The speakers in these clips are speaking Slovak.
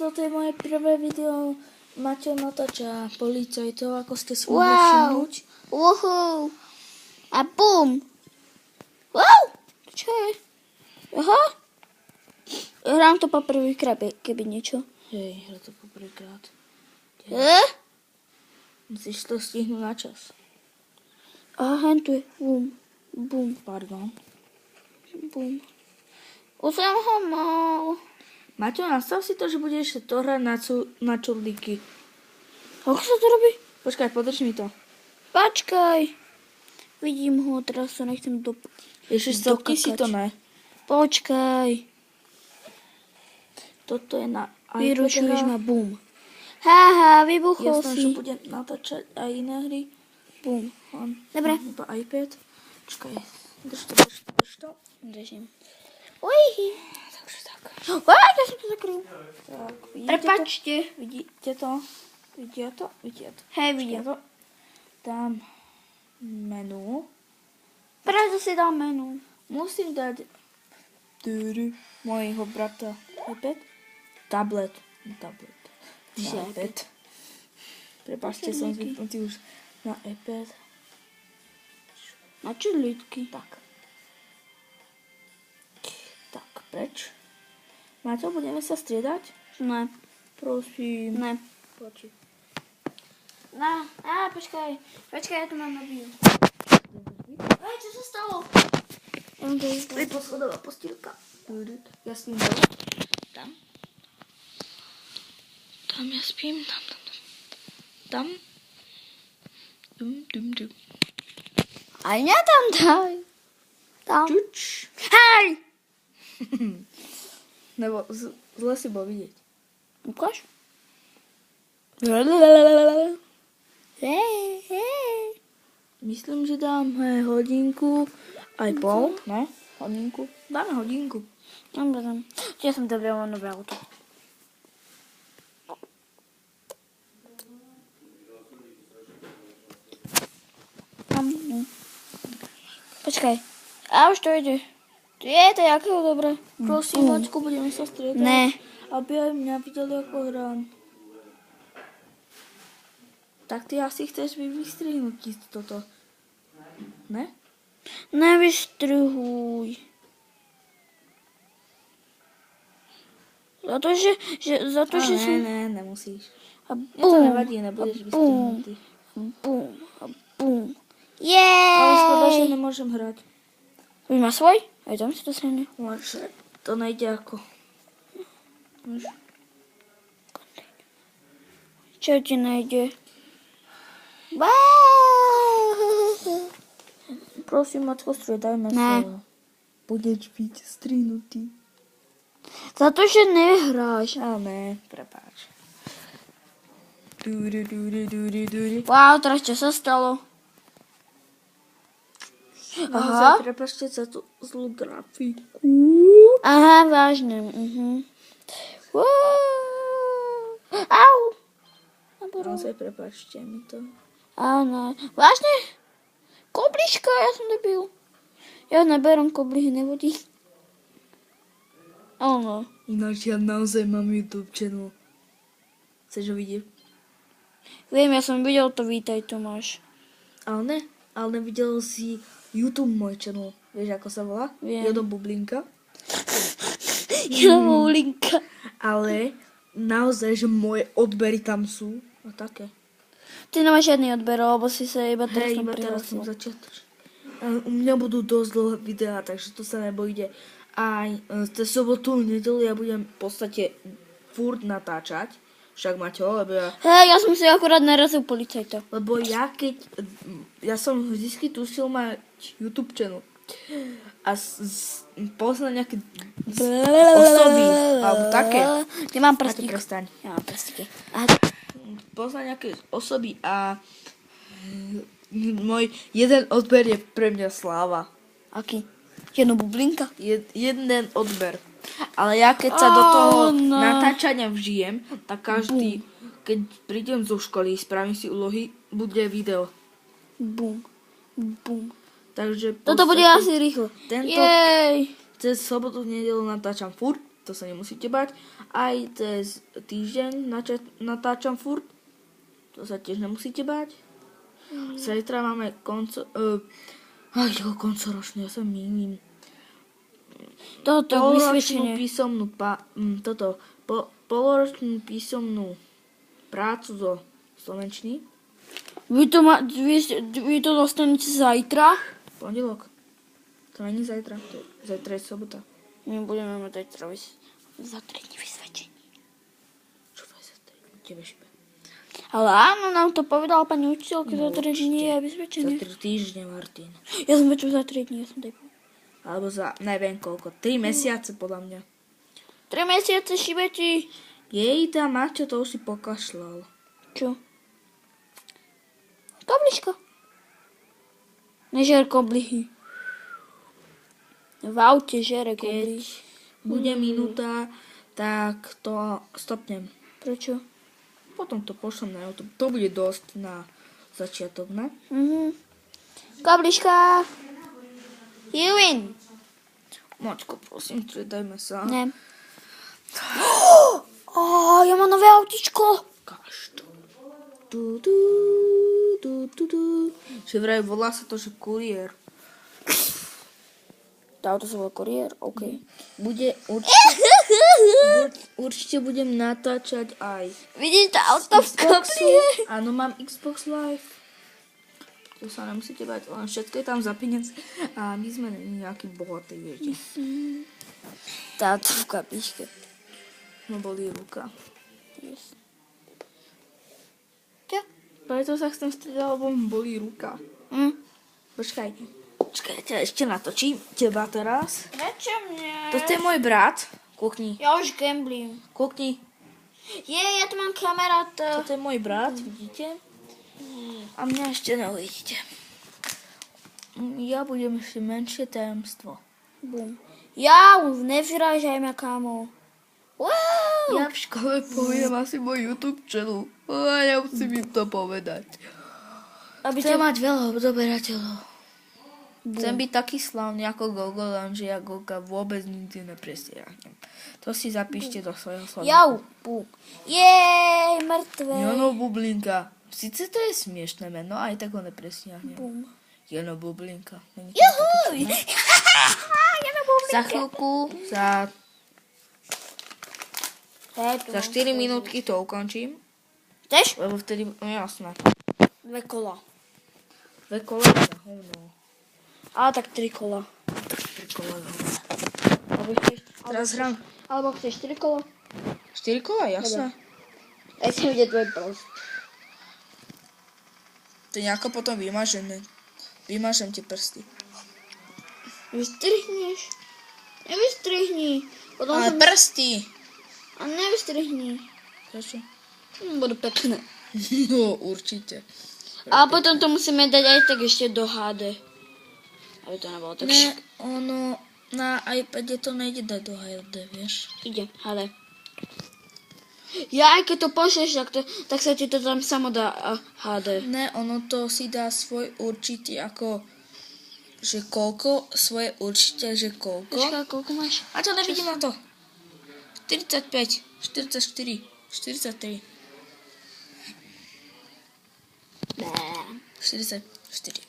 toto je moje prvé video. Maťo natáča policajtov, ako ste si mohli všimnúť. Wow. A bum. Wow. Čo je? Aha. Hrám to poprvýkrát, keby niečo. Hej, hra to poprvýkrát. Musíš to stihnúť na čas. Aha, tu je. Bum. Bum. Pardon. Bum. Už som ho mal. Maťo, nastav si to, že budeš to hrať na čudlíky. Ako sa to robí? Počkaj, podrž mi to. Počkaj. Vidím ho, teraz sa nechcem Ježiš, stopni si to, ne? Počkaj. Toto je na iPad. Vyrušuješ ma, bum. Haha, vybuchol Jasné, si. že budem natáčať aj iné hry. Bum. Dobre. Iba iPad. Počkaj, drž to. Držím. Uj. Takže tak. Ja som to zakryl. Tak, Prepačte. Vidíte to? Vidíte to? Hej, vidím. To. Dám menu. Preto si dám menu. Musím dať mojho brata iPad. Tablet. iPad. Prepáčte, som zvyknutý už na iPad. Na čudlíky. Tak, preč. Maťo, budeme sa striedať? Ne. Prosím. Ne. Poči. Počkaj. Počkaj, ja tu mám nabíju. Ej, čo sa stalo? To je poschodová postýlka. Ja spím tam. Tam ja spím. Tam. Dum. Aj mňa tam daj. Tam. Čuč. Hej! Nebo zle si bol vidieť. Ukáž? Myslím, že dáme hodinku aj pol. Ne? Hodinku. Dáme hodinku. Dobre, tam. Ja som dobrala nové auto. Počkaj. A už to ide. Je to jakého dobre. Prosím, Maťku, budeme sa striedať. Ne. Aby aj mňa videli, ako hrám. Tak ty asi chceš vystrihnúť toto. Ne? Nevystrihuj. Za to, že som... Ne, nemusíš. A Mne to nevadí, nebudeš vystrihnutý. Bum. Ale Jej! škoda, že nemôžem hrať. Už má svoj? Aj tam si to srane. Lenže to nejde ako. Čo ti nejde? Prosím, Maťko, striedajme sa. Budeš byť strihnutý. Za to, že nehráš. Ale ne, prepáč. Wow, teraz čo sa stalo? Aha. Prepáčte za tú zlú grafiku. Aha, vážne. Au. Naozaj prepáčte mi to. Áno. Vážne? Kobliška, ja som debil. Ja neberám koblihy, nevodí. Áno. Ináč ja naozaj mám YouTube channel. Chceš ho vidieť? Viem, ja som videl to, vítaj Tomáš. Ale nevidel si YouTube môj channel. Vieš, ako sa volá? Viem. Jodo Bublinka. Linka. Ale naozaj, že moje odbery tam sú. A také. Ty nemáš žiadny odber, lebo si sa iba teraz Hej, tam iba teraz som prihlásil. začiatoč. U mňa budú dosť dlhé videá, takže to sa nebojde. Aj cez sobotu, nedelu ja budem v podstate furt natáčať. Však Maťo, lebo ja... Hej, ja som si akurát narazil policajta. Lebo ja som vždycky tušil mať YouTube channel. A poznať nejaké osoby, alebo také. Nemám Maťo, prstík. prestaň. Ja mám prstíky. Poznať nejaké osoby a môj jeden odber je pre mňa sláva. Aký? Jedno bublinka? Jeden odber. Ale ja keď sa do toho natáčania vžijem, tak každý, keď prídem zo školy, spravím si úlohy, bude video. Bum. Takže Toto bude asi rýchlo. Cez sobotu, nedelu natáčam furt to sa nemusíte bať. Aj cez týždeň natáčam furt, to sa tiež nemusíte bať. Zajtra máme koncoročný, ja sa mýlim. Toto Poloročnú vysvedčenie. písomnú poloročnú písomnú prácu zo slovenčiny. Vy to dostanete zajtra? Pondelok. To není zajtra, zajtra je sobota. My budeme mať za 3 dní vysvedčenie. Čo to je za tebe špe? Ale áno, nám to povedala pani učiteľka, No, za 3 dní je Za vysvedčenie. 3 týždne, Martin. Ja som počul za 3 dní, ja som tady povedal. Alebo za neviem koľko. 3 mesiace podľa mňa. 3 mesiace šibeti. Jej, tá Maťo, to už si pokašľal. Čo? Kobličko. Nežer koblihy. V aute žere koblihy. Keď bude minúta, tak to stopnem. Prečo? Potom to pošlem na YouTube. To bude dosť na začiatok, ne? Koblička. You win. Maťko, prosím, dajme sa. Ne. Ja mám nové autičko. Ukáž to. Že vraj volá sa to, že kuriér. To auto sa volá kuriér? OK. Bude určite budem natáčať aj Vidíte auto v koblihe? Áno, mám Xbox Live. To sa nemusíte bať, len všetko je tam za peniaze. A my sme nejaký bohatý, viete. Táto v kapičke. No bolí ruka. Yes. Čo? Preto sa chcem strieľať, lebo mi bolí ruka. Počkaj, ja ťa ešte natočím. Teba teraz. Prečo mne? Toto je môj brat. Kúkni. Ja už gamblim. Kúkni. Ja tu mám kamarát. Toto je môj brat, vidíte? A mňa ešte neuvidíte. Ja budem ešte menšie tajomstvo. Bum. Ja už nevyrážaj ma, kámo. Wow. Ja v škole poviem asi môj YouTube channel. A ja musím im to povedať. Chcem mať veľa odoberateľov. Chcem byť taký slavný ako Gogo, lenže ja Goga vôbec nikdy nepresiahnem. To si zapíšte do svojho slova. Jau. Bum. Jej, mŕtve. Jono Bublinka. Sice to je smiešné meno, aj tak ho nepresiahnem. Bum. Jono Bublinka. Není to Juhu. také čudné? Za chvíľku, za 4 minútky to ukončím. Chceš? Lebo vtedy, no jasné. 2 kola. 2 kola za hovno. Ale tak 3 kola. 3 kola za hovno. Teraz hrám. Alebo chceš 4 kola? 4 kola, jasné. Ja si vidieť tvoj prst. To nejako potom vymažeme. Vymažem ti prsty. Vystrihneš? Nevystrihni. Potom Ale prsty! A nevystrihni. Prečo? Budú pekné. No, určite. A potom to musíme dať aj tak ešte do HD. Aby to nebolo tak Ne, ono, na iPade to nejde dať do HD, vieš. Ide, HD. Ja aj keď to pošleš, tak sa ti to tam samo dá HD. Ne, ono to si dá svoj určite ako, že koľko, svoje určite, že koľko. Počkaj, koľko máš? A to nevidím na to. 45, 44, 43, 44.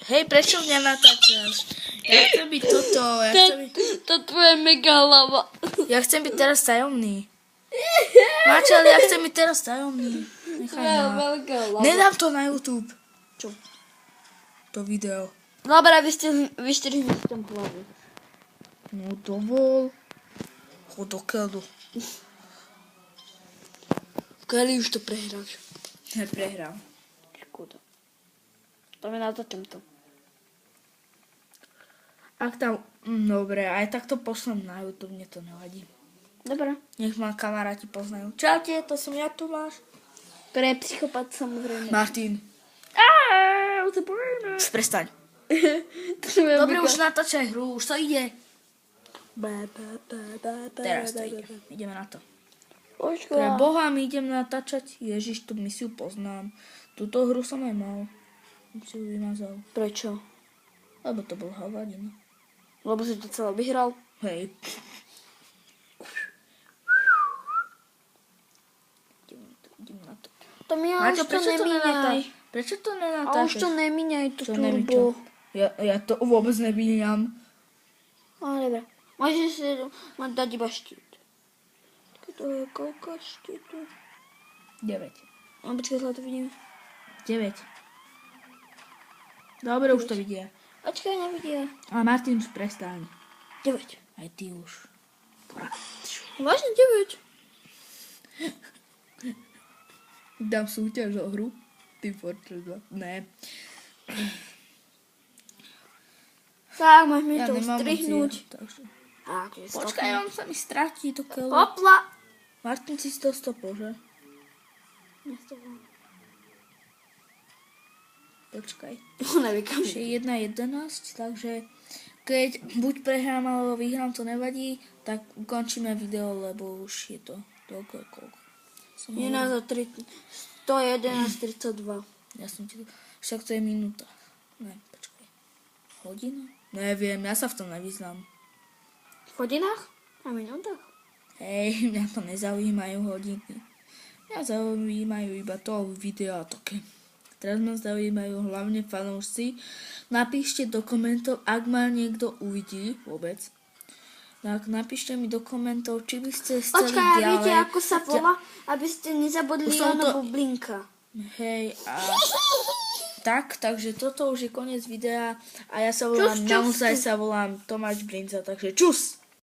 Hej, prečo mňa natáčaš? Ja chcem byť toto. To tvoje mega hlava. Ja chcem byť teraz tajomný. Máčal, ja chcem byť teraz tajomný. Nechaj ma. Veľká hlava. Nedám to na YouTube. Čo? To video. Dobre, vystrihni si tam hlavu. No dovol. Chod do keľu. Kali už to prehráš. Neprehrám. Škoda. To mi natáčam to. Ak tam... Dobre, aj tak to pošlem na YouTube, mne to nevadí. Dobre. Nech ma kamaráti poznajú. Čaute, to som ja, Tomáš. Pre psychopat samozrejme. Martin. To bojíme. Už prestaň. To je Dobre, už natáčaj hru, už to ide. Teraz to ide. Ideme na to. Pre Počkaj. Boha, my idem natáčať. Ježiš, tú misiu poznám. Túto hru som aj mal. Som si ju vymazal. Prečo? Lebo to bol hovadina. Lebo si to celé vyhral. Hej. Idem na to. To mi Maťo, už to nemíňaj. Prečo to A nenatáčaš? už to nemíňaj, to Čo neviem čo. turbo. Ja to vôbec nemíňam. Ale dobre. Môžeš si mať dať iba štít. To je koľko štítu? 9. A počkaj, zle to vidím. 9. Dobre, už to vidia. Počkaj, nevidia. Ale Martin, už prestaň. 9. Aj ty už. Vážne 9? Dám súťaž o hru. Team Fortress 2. Ne. Tak, máš mi Ja to nemám strihnúť. moc, takže. A, to je Počkaj, on sa mi stratí to keľo. Hopla. Martin si to stopol, že? Počkaj. Nevykam. Už je 1:11, takže keď buď prehrám alebo vyhrám, to nevadí, tak ukončíme video, lebo už je to toľko, koľko. Som Je hovoril. nás za 111:32. Ja som ti to... Však to je minúta. Ne, počkaj. Hodina? Neviem, ja sa v tom nevyznám. V hodinách? A minútach? Hej, mňa to nezaujímajú hodiny. Mňa zaujímajú iba to video a také. Teraz ma zaujímajú hlavne fanúšci. Napíšte do komentov, ak ma niekto uvidí vôbec. Tak napíšte mi do komentov, či by ste chceli Počkaj, a ďalej. viete, ako sa volá? Aby ste nezabudli Už som na to- bublinka. Hej, a tak, takže toto už je koniec videa a ja sa volám, Čus, čus, naozaj čus. sa volám Tomáš Brinza, takže čus!